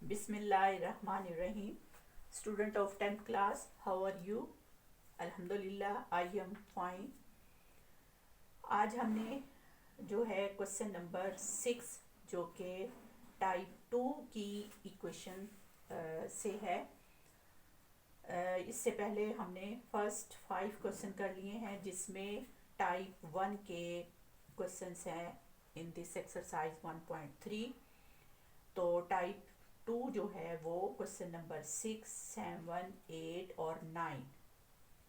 Bismillahirrahmanirrahim. Student of 10th class, how are you? Alhamdulillah, I am fine. आज हमने जो है क्वेश्चन नंबर 6 जो कि टाइप 2 की इक्वेशन से है। इससे पहले हमने फर्स्ट 5 क्वेश्चन कर लिए हैं जिसमें टाइप 1 के क्वेश्चंस हैं इन दिस एक्सरसाइज 1.3। तो टाइप 2 जो है वो क्वेश्चन नंबर 6, 7, 8 और 9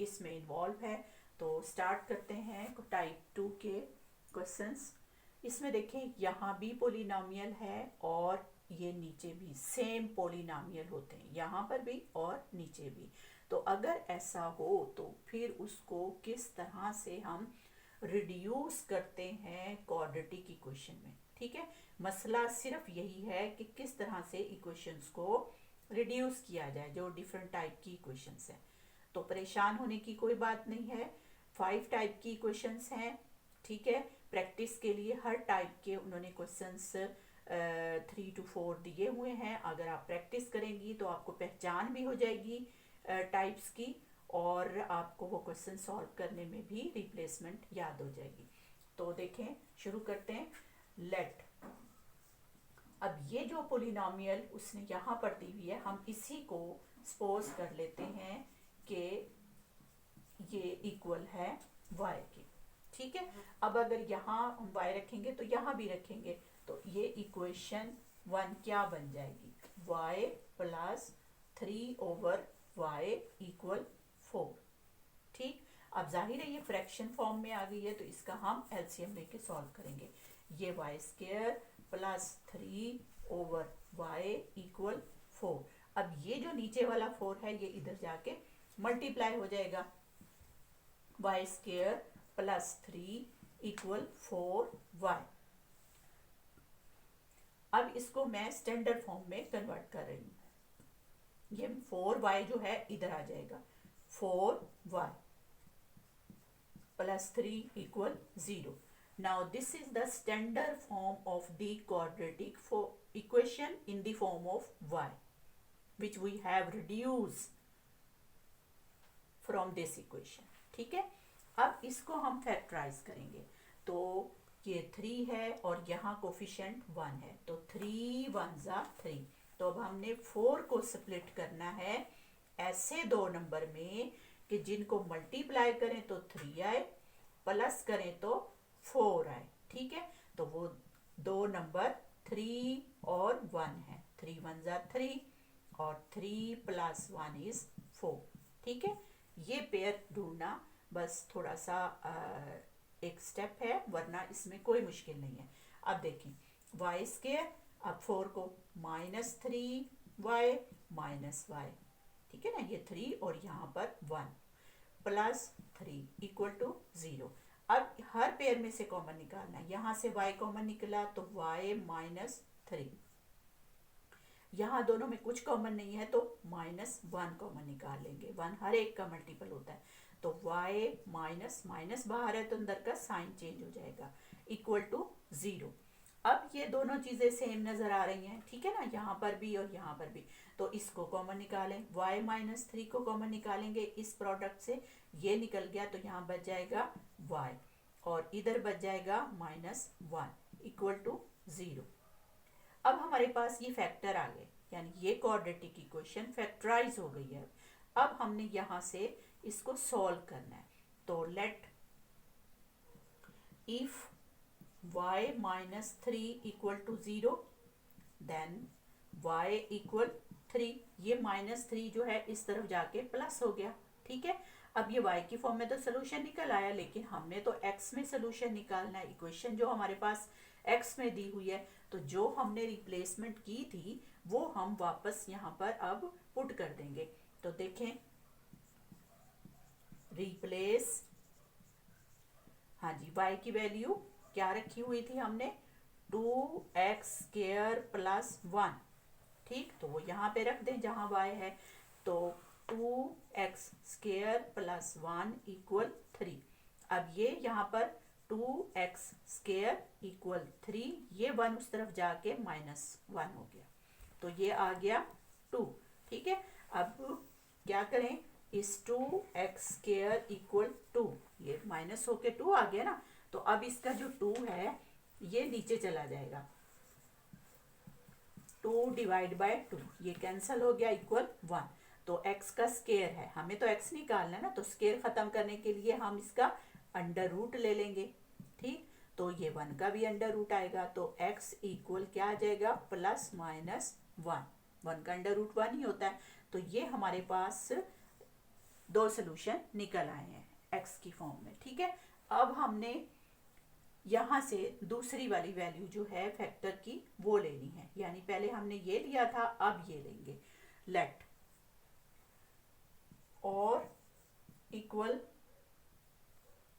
इसमें इन्वॉल्व है। तो स्टार्ट करते हैं टाइप 2 के क्वेश्चंस। इसमें देखें यहाँ भी पोलिनोमियल है और ये नीचे भी सेम पोलिनोमियल होते हैं, यहाँ पर भी और नीचे भी। तो अगर ऐसा हो तो फिर उसको किस तरह से हम रिड्यूस करते हैं क्वाड्रेटिक इक्वेशन में। ठीक है, मसला सिर्फ यही है कि किस तरह से इक्वेशंस को रिड्यूस किया जाए जो डिफरेंट टाइप की इक्वेशंस हैं। तो परेशान होने की कोई बात नहीं है। 5 टाइप की इक्वेशंस हैं। ठीक है, प्रैक्टिस के लिए हर टाइप के उन्होंने क्वेश्चंस 3 to 4 दिए हुए हैं। अगर आप प्रैक्टिस करेंगी तो आपको पहचान भी हो जाएगी टाइप्स की और आपको वो क्वेश्चन सॉल्व करने में भी रिप्लेसमेंट याद हो जाएगी। तो देखें, शुरू करते हैं। लेट, अब ये जो पोलिनोमियल उसने यहाँ पर दी हुई है, हम इसी को सपोज कर लेते हैं कि ये इक्वल है y के। ठीक है, अब अगर यहाँ हम y रखेंगे तो यहाँ भी रखेंगे, तो ये इक्वेशन 1 क्या बन जाएगी? y plus 3/y equal 4। ठीक, अब जाहिर है ये फ्रैक्शन फॉर्म में आ गई है तो इसका हम एलसीएम लेके सॉल्व करेंगे। ये y square plus 3/y equal 4। अब ये जो नीचे वाला 4 है ये इधर जाके मल्टीप्लाई हो जाएगा। y square plus 3 equal 4y। अब इसको मैं स्टैंडर्ड फॉर्म में कन्वर्ट कर रही हूँ। ये 4y जो है इधर आ जाएगा, 4y plus 3 equal 0। Now this is the standard form of the quadratic equation in the form of y, which we have reduced from this equation. ठीक है, अब इसको हम फैक्टराइज करेंगे। तो ये 3 है और यहाँ कोफिशिएंट 1 है, तो 3 1 3। तो अब हमने 4 को स्प्लिट करना है ऐसे दो नंबर में कि जिनको मल्टीप्लाई करें तो 3 आए, प्लस करें तो 4 आए। ठीक है, तो वो दो नंबर 3 और 1 है। 3 1 3 और 3 प्लस 1 इज 4। ठीक है, ये पेयर ढूंढना बस थोड़ा सा एक स्टेप है, वरना इसमें कोई मुश्किल नहीं है। अब देखें, y स्क्वायर, अब 4 को -3y माइनस y। ठीक है ना, ये 3 और यहाँ पर 1 प्लस 3 इक्वल टू 0। अब हर पेयर में से कॉमन निकालना है। यहाँ से y कॉमन निकला तो y -3। यहाँ दोनों में कुछ कॉमन नहीं है तो -1 कॉमन निकाल लेंगे। 1 हर एक का मल्टीपल होता है, तो y माइनस माइनस बाहर है तो अंदर का साइन चेंज हो जाएगा, इक्वल टू 0। अब ये दोनों चीज़ें सेम नज़र आ रही हैं। ठीक है ना, यहाँ पर भी और यहाँ पर भी। तो इसको कॉमन निकालें, y -3 को कॉमन निकालेंगे इस प्रोडक्ट से, ये निकल गया तो यहाँ बच जाएगा y और इधर बच जाएगा -1 इक्वल टू 0। अब हमारे पास ये फैक्टर आ गए, यानी ये क्वाड्रेटिक इक्वेशन फैक्टराइज हो गई है। अब हमने यहाँ से इसको सॉल्व करना है। तो let if y -3 equal to 0 then y equal 3। ये -3 जो है इस तरफ जाके प्लस हो गया। ठीक है, अब ये y की फॉर्म में तो सोल्यूशन निकल आया, लेकिन हमने तो x में सोल्यूशन निकालना है। इक्वेशन जो हमारे पास x में दी हुई है, तो जो हमने रिप्लेसमेंट की थी वो हम वापस यहाँ पर अब पुट कर देंगे। तो देखें, रिप्लेस, हाँ जी, y की वैल्यू क्या रखी हुई थी हमने? 2x square plus 1। ठीक, तो वो यहाँ पे रख दें जहाँ y है। तो 2x स्क्वायर प्लस 1 इक्वल 3। अब ये यहाँ पर 2x स्क्वायर इक्वल 3, ये 1 उस तरफ जाके -1 हो गया। तो ये आ गया 2। ठीक है, अब क्या करें, इस 2x² इक्वल 2, ये माइनस होके 2 आ गया ना, तो अब इसका जो 2 है ये नीचे चला जाएगा, 2 डिवाइड बाय 2, ये कैंसल हो गया, इक्वल 1। तो x का स्केयर है, हमें तो x निकालना है ना, तो स्केयर खत्म करने के लिए हम इसका अंडर रूट ले लेंगे। ठीक, तो ये 1 का भी अंडर रूट आएगा, तो x इक्वल क्या आ जाएगा, प्लस माइनस 1। 1 का अंडर रूट 1 ही होता है। तो ये हमारे पास 2 सोल्यूशन निकल आए हैं x की फॉर्म में। ठीक है, अब हमने यहाँ से दूसरी वाली वैल्यू जो है फैक्टर की वो लेनी है, यानी पहले हमने ये लिया था, अब ये लेंगे। लेट और इक्वल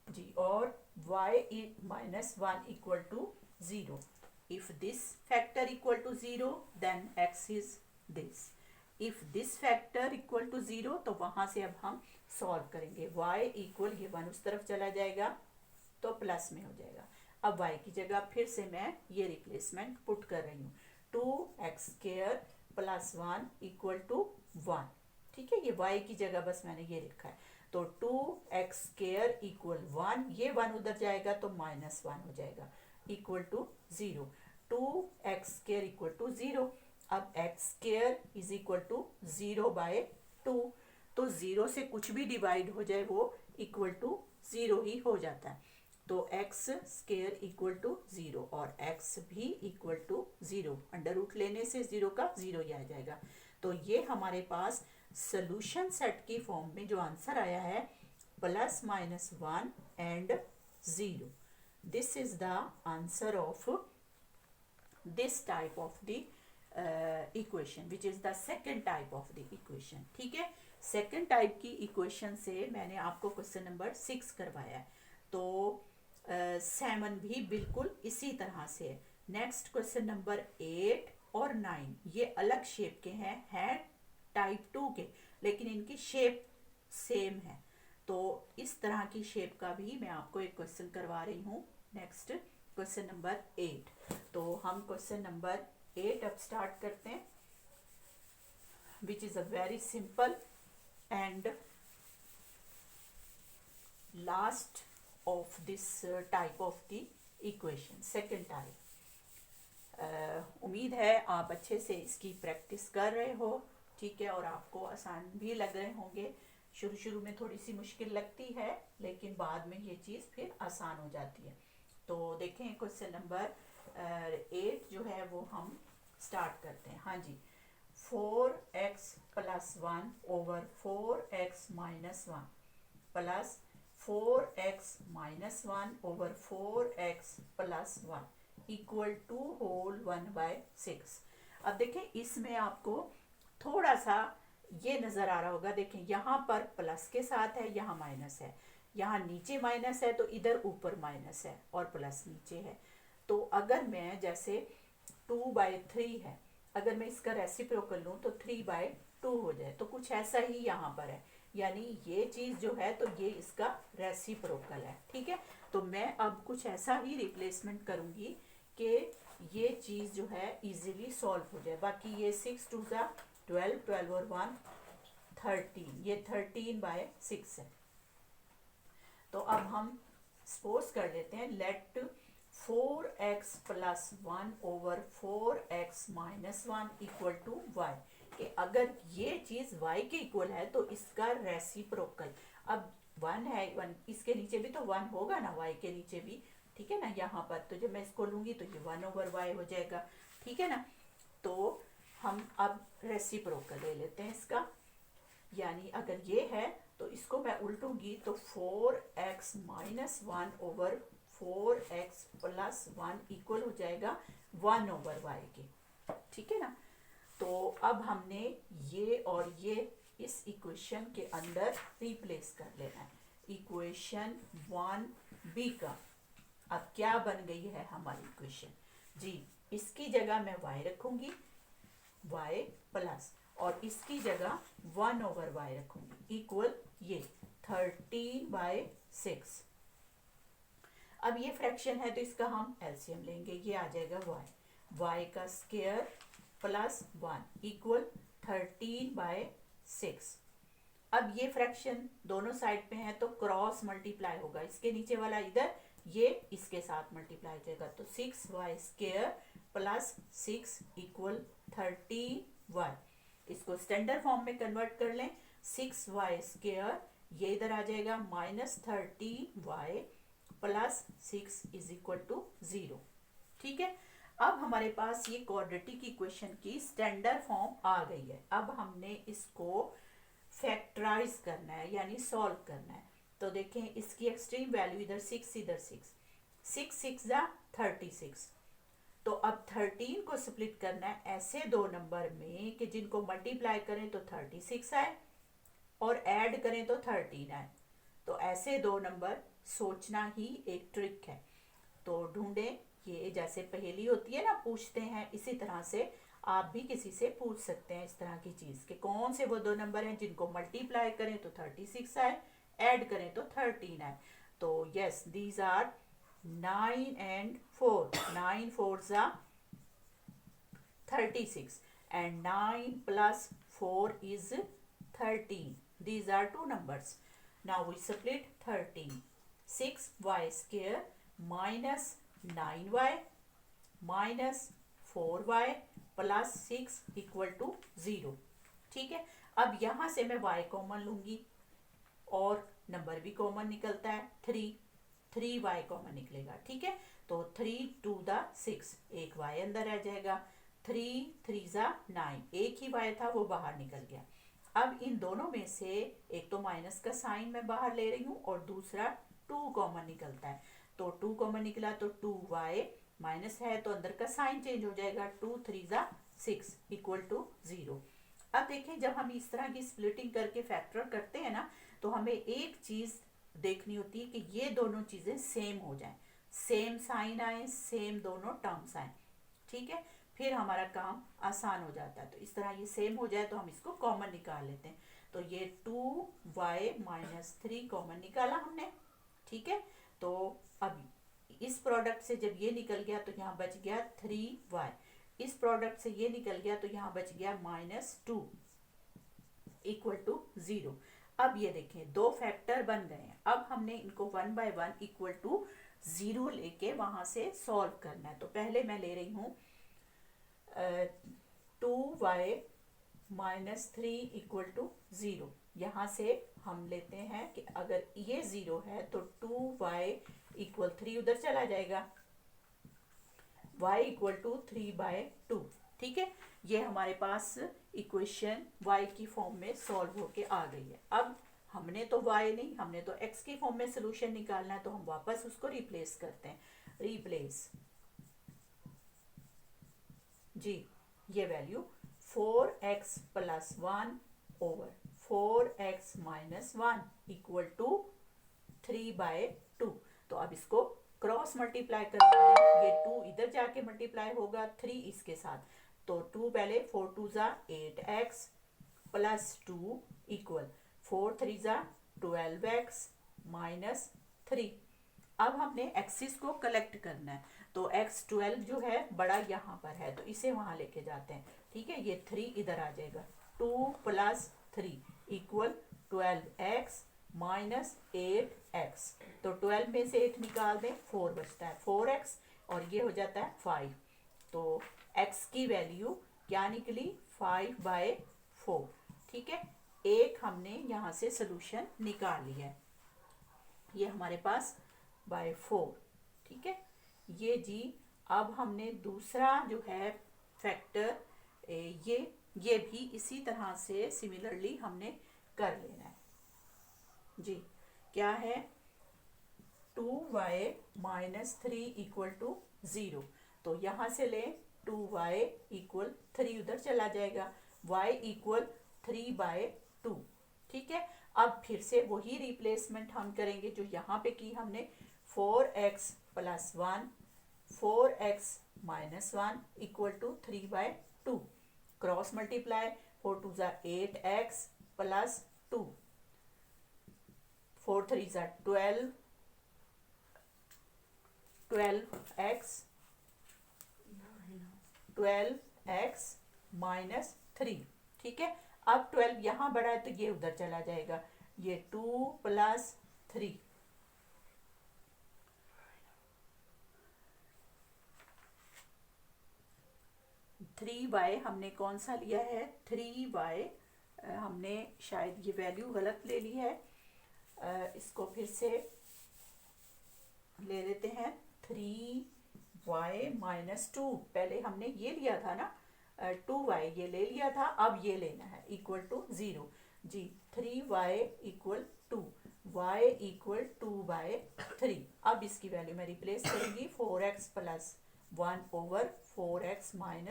जी, और y minus 1 equal to 0। If this factor equal to 0 then x is this. If this factor equal to 0, तो वहां से अब हम सॉल्व करेंगे। y इक्वल, ये 1 उस तरफ चला जाएगा तो प्लस में हो जाएगा। अब y की जगह फिर से मैं ये रिप्लेसमेंट पुट कर रही हूँ, 2x² प्लस 1 इक्वल टू 1। ठीक है, ये y की जगह बस मैंने ये लिखा है, तो 2x² इक्वल 1, ये 1 उधर जाएगा तो माइनस 1 हो जाएगा, equal to 0। 2x² equal to 0। अब x² is equal to 0 bye 2, तो 0 से कुछ भी डिवाइड हो जाए वो इक्वल टू 0 ही हो जाता है। तो x² इक्वल टू 0 और x भी इक्वल टू 0, अंडर रूट लेने से 0 का 0 ही आ जाएगा। तो ये हमारे पास सोल्यूशन सेट की फॉर्म में जो आंसर आया है, plus minus 1 and 0। This is the answer of this type of the equation, which is the second type of the equation. ठीक है, सेकेंड टाइप की इक्वेशन से मैंने आपको क्वेश्चन नंबर 6 करवाया है, तो 7 भी बिल्कुल इसी तरह से है। नेक्स्ट क्वेश्चन नंबर 8 और 9 ये अलग शेप के हैं टाइप 2 के, लेकिन इनकी शेप सेम है। तो इस तरह की शेप का भी मैं आपको एक क्वेश्चन करवा रही हूँ। नेक्स्ट क्वेश्चन नंबर 8, तो हम क्वेश्चन नंबर 8 अब स्टार्ट करते हैं, which is a very simple and last of this type of the equation, second type। उम्मीद है आप अच्छे से इसकी प्रैक्टिस कर रहे हो। ठीक है, और आपको आसान भी लग रहे होंगे। शुरू में थोड़ी सी मुश्किल लगती है, लेकिन बाद में ये चीज़ फिर आसान हो जाती है। तो देखें क्वेश्चन नंबर 8 जो है वो हम स्टार्ट करते हैं। हाँ जी, 4x plus 1 over 4x minus 1 plus 4x minus 1 over 4x plus 1 equal to whole 1 by 6। अब देखें इसमें आपको थोड़ा सा ये नज़र आ रहा होगा, देखें यहाँ पर प्लस के साथ है, यहाँ माइनस है, यहाँ नीचे माइनस है तो इधर ऊपर माइनस है और प्लस नीचे है। तो अगर मैं जैसे 2/3 है, अगर मैं इसका रेसिप्रोकल लूँ तो 3/2 हो जाए, तो कुछ ऐसा ही यहाँ पर है, यानी ये चीज़ जो है तो ये इसका रेसिप्रोकल है। ठीक है, तो मैं अब कुछ ऐसा ही रिप्लेसमेंट करूँगी कि ये चीज़ जो है इजीली सॉल्व हो जाए। बाकी ये 6 2 सा 12, 12 और 1 13, ये 13/6 है। तो अब हम सपोज कर लेते हैं, let 4x plus 1 over 4x minus 1 equal to y, कि अगर ये चीज़ y के इक्वल है तो इसका रेसिप्रोकल, अब 1 है, 1 इसके नीचे भी तो 1 होगा ना, y के नीचे भी। ठीक है ना, यहाँ पर तो जब मैं इसको लूँगी तो ये 1 ओवर y हो जाएगा। ठीक है ना, तो हम अब रेसिप्रोकल ले लेते हैं इसका, यानी अगर ये है तो इसको मैं उल्टूंगी तो 4x minus 1 over 4x plus 1 equal हो जाएगा 1 ओवर y के। ठीक है ना, तो अब हमने ये और ये इस इक्वेशन के अंदर रिप्लेस कर लेना है। इक्वेशन 1b का अब क्या बन गई है हमारी इक्वेशन जी, इसकी जगह मैं y रखूंगी, y प्लस, और इसकी जगह 1 ओवर y रखूंगी, इक्वल ये 13/6। अब ये फ्रैक्शन है तो इसका हम एलसीएम लेंगे, ये आ जाएगा y का स्क्वायर प्लस 1 इक्वल 13/6। अब ये फ्रैक्शन दोनों साइड पे है तो क्रॉस मल्टीप्लाई होगा, इसके नीचे वाला इधर, ये इसके साथ मल्टीप्लाई हो जाएगा, तो 6y² प्लस 6 इक्वल 13y। इसको स्टैंडर्ड फॉर्म में कन्वर्ट कर लें, 6y² ये इधर आ जाएगा -13y plus 6 is equal to 0। ठीक है, अब हमारे पास ये क्वाड्रेटिक इक्वेशन की स्टैंडर्ड फॉर्म आ गई है। अब हमने इसको फैक्टराइज करना है यानी सॉल्व करना है। तो देखें, इसकी एक्सट्रीम वैल्यू इधर 6 इधर 6 6 जा 36। तो अब 13 को स्प्लिट करना है ऐसे दो नंबर में कि जिनको मल्टीप्लाई करें तो 36 आए और ऐड करें तो 13 आए। तो ऐसे दो नंबर सोचना ही एक ट्रिक है। तो ढूंढें, ये जैसे पहेली होती है ना, पूछते हैं, इसी तरह से आप भी किसी से पूछ सकते हैं इस तरह की चीज़ कि कौन से वो दो नंबर हैं जिनको मल्टीप्लाई करें तो 36 आए, ऐड करें तो 13 आए। तो yes, these are 9 and 4। 9 4s are 36 and 9 plus 4 is 13. These are two numbers. Now we split 13. 6y² minus 9y minus 4y plus 6 equal to 0। ठीक है, अब यहाँ से मैं y कॉमन लूँगी और नंबर भी कॉमन निकलता है 3y कॉमन निकलेगा। ठीक है, तो 3 2 द 6, एक y अंदर आ जाएगा, 3 3 ज़ा 9, एक ही y था वो बाहर निकल गया। अब इन दोनों में से एक तो माइनस का साइन मैं बाहर ले रही हूँ और दूसरा 2 कॉमन निकलता है, तो 2 कॉमन निकला तो 2y माइनस है तो अंदर का साइन चेंज हो जाएगा, 2 3 ज़ा 6 इक्वल टू 0। अब देखें, जब हम इस तरह की स्प्लिटिंग करके फैक्टर करते हैं ना, तो हमें एक चीज़ देखनी होती है कि ये दोनों चीज़ें सेम हो जाएं, सेम साइन आए, सेम दोनों टर्म्स आए। ठीक है, फिर हमारा काम आसान हो जाता है। तो इस तरह ये सेम हो जाए तो हम इसको कॉमन निकाल लेते हैं। तो ये 2y माइनस 3 कॉमन निकाला हमने। ठीक है, तो अब इस प्रोडक्ट से जब ये निकल गया तो यहाँ बच गया 3y, इस प्रोडक्ट से ये निकल गया तो यहाँ बच गया -2 इक्वल टू 0। अब ये देखें, दो फैक्टर बन गए हैं। अब हमने इनको 1 by 1 इक्वल टू 0 लेके वहां से सॉल्व करना है। तो पहले मैं ले रही हूँ 2y माइनस 3 इक्वल टू 0। यहाँ से हम लेते हैं कि अगर ये 0 है तो 2y इक्वल 3 उधर चला जाएगा, y इक्वल टू 3/2। ठीक है, ये हमारे पास इक्वेशन y की फॉर्म में सॉल्व होके आ गई है। अब हमने तो y नहीं, हमने तो x की फॉर्म में सोल्यूशन निकालना है, तो हम वापस उसको रिप्लेस करते हैं। रिप्लेस जी, ये value 4x plus 1 over 4x minus 1 equal to 3/2। तो अब इसको क्रॉस मल्टीप्लाई करना, ये 2 इधर जाके मल्टीप्लाई होगा 3 इसके साथ, तो 2 पहले 4 2 ज़ा 8x प्लस 2 इक्वल 4 3 ज़ा 12x माइनस 3। अब हमने एक्सिस को कलेक्ट करना है, तो x 12 जो है बड़ा यहाँ पर है तो इसे वहाँ लेके जाते हैं। ठीक है, ये 3 इधर आ जाएगा, 2 plus 3 equal 12x minus 8x। तो 12 में से 8 निकाल दें, 4 बचता है 4x और ये हो जाता है 5। तो x की वैल्यू क्या निकली 5/4। ठीक है, एक हमने यहाँ से सोल्यूशन निकाल लिया है, ये हमारे पास /4। ठीक है, ये जी। अब हमने दूसरा जो है फैक्टर ये भी इसी तरह से सिमिलरली हमने कर लेना है जी। क्या है, 2y माइनस 3 इक्वल टू 0। तो यहाँ से ले 2y इक्वल 3 उधर चला जाएगा, y इक्वल 3/2। ठीक है, अब फिर से वही रिप्लेसमेंट हम करेंगे जो यहाँ पे की हमने, 4x plus 1 4x minus 1 equal to 3/2। Cross multiply, 4 2 ज़ा 8x प्लस 2, 4 3 ज़ा 12, 12x -3। ठीक है, अब 12 यहाँ बढ़ा है तो ये उधर चला जाएगा, ये 2 + 3। 3y हमने कौन सा लिया है, 3y, हमने शायद ये वैल्यू गलत ले ली है, इसको फिर से ले लेते हैं। 3y - 2, पहले हमने ये लिया था ना, 2y ये ले लिया था, अब ये लेना है = 0 जी। 3y = 2, y = 2/3। अब इसकी वैल्यू मैं रिप्लेस करूंगी, 4x + 1/4x - 1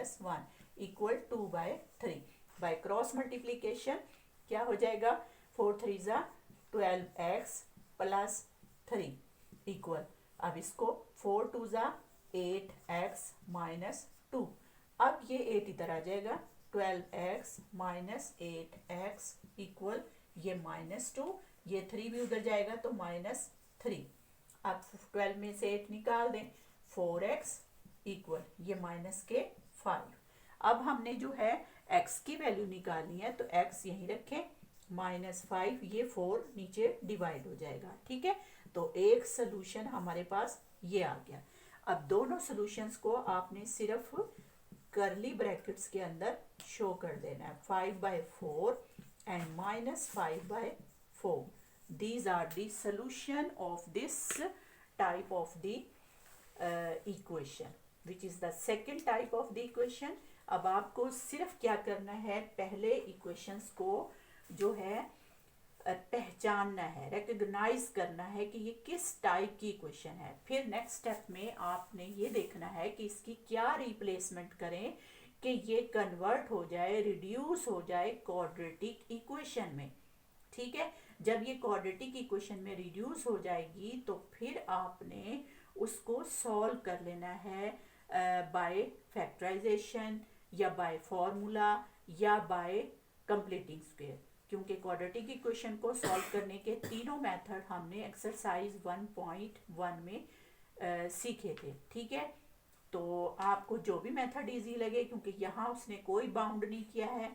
= 2/3। By cross multiplication क्या हो जाएगा, 4 3 ज़ा 12x + 3 इक्वल, अब इसको 4 2 ज़ा 8x - 2, अब ये 8 इधर आ जाएगा, 12x - 8x इक्वल ये -2, ये 3 भी उधर जाएगा तो -3। अब 12 में से 8 निकाल दें, 4x इक्वल ये -5। अब हमने जो है x की वैल्यू निकालनी है, तो x यहीं रखें, -5, ये 4 नीचे डिवाइड हो जाएगा। ठीक है, तो एक सोल्यूशन हमारे पास ये आ गया। अब दोनों सॉल्यूशंस को आपने सिर्फ करली ब्रैकेट्स के अंदर शो कर देना है, 5/4 and -5/4। These are the solution of this type of the equation, which is the second type of the equation। अब आपको सिर्फ क्या करना है, पहले इक्वेशंस को जो है पहचानना है, रिकग्नाइज करना है कि ये किस टाइप की इक्वेशन है। फिर नेक्स्ट स्टेप में आपने ये देखना है कि इसकी क्या रिप्लेसमेंट करें कि ये कन्वर्ट हो जाए, रिड्यूस हो जाए क्वाड्रेटिक इक्वेशन में। ठीक है, जब ये क्वाड्रेटिक इक्वेशन में रिड्यूस हो जाएगी तो फिर आपने उसको सॉल्व कर लेना है बाय फैक्टराइजेशन या बाय फॉर्मूला या बाय कंप्लीटिंग स्क्वायर, क्योंकि क्वाड्रेटिक इक्वेशन को सॉल्व करने के तीनों मेथड हमने एक्सरसाइज 1.1 में सीखे थे। ठीक है, तो आपको जो भी मेथड इजी लगे, क्योंकि यहाँ उसने कोई बाउंड नहीं किया है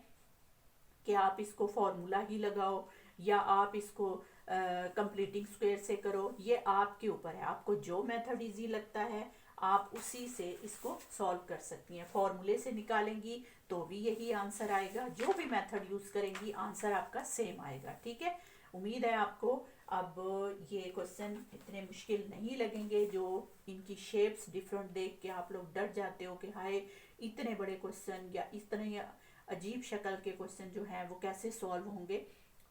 कि आप इसको फॉर्मूला ही लगाओ या आप इसको कंप्लीटिंग स्क्वायर से करो, ये आपके ऊपर है। आपको जो मेथड इजी लगता है आप उसी से इसको सॉल्व कर सकती हैं। फॉर्मूले से निकालेंगी तो भी यही आंसर आएगा, जो भी मेथड यूज़ करेंगी आंसर आपका सेम आएगा। ठीक है, उम्मीद है आपको अब ये क्वेश्चन इतने मुश्किल नहीं लगेंगे। जो इनकी शेप्स डिफरेंट देख के आप लोग डर जाते हो कि हाय इतने बड़े क्वेश्चन या इस तरह अजीब शक्ल के क्वेश्चन जो हैं वो कैसे सॉल्व होंगे,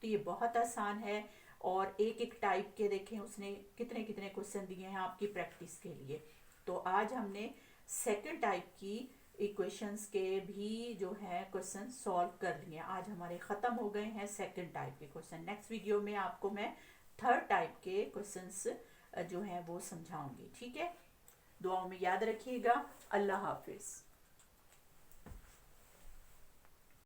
तो ये बहुत आसान है। और एक एक टाइप के देखें उसने कितने कितने क्वेश्चन दिए हैं आपकी प्रैक्टिस के लिए। तो आज हमने सेकंड टाइप की इक्वेशंस के भी जो है क्वेश्चन सॉल्व कर लिए। आज हमारे ख़त्म हो गए हैं सेकंड टाइप के क्वेश्चन। नेक्स्ट वीडियो में आपको मैं थर्ड टाइप के क्वेश्चंस जो हैं वो समझाऊंगी। ठीक है, दुआओं में याद रखिएगा। अल्लाह हाफिज़।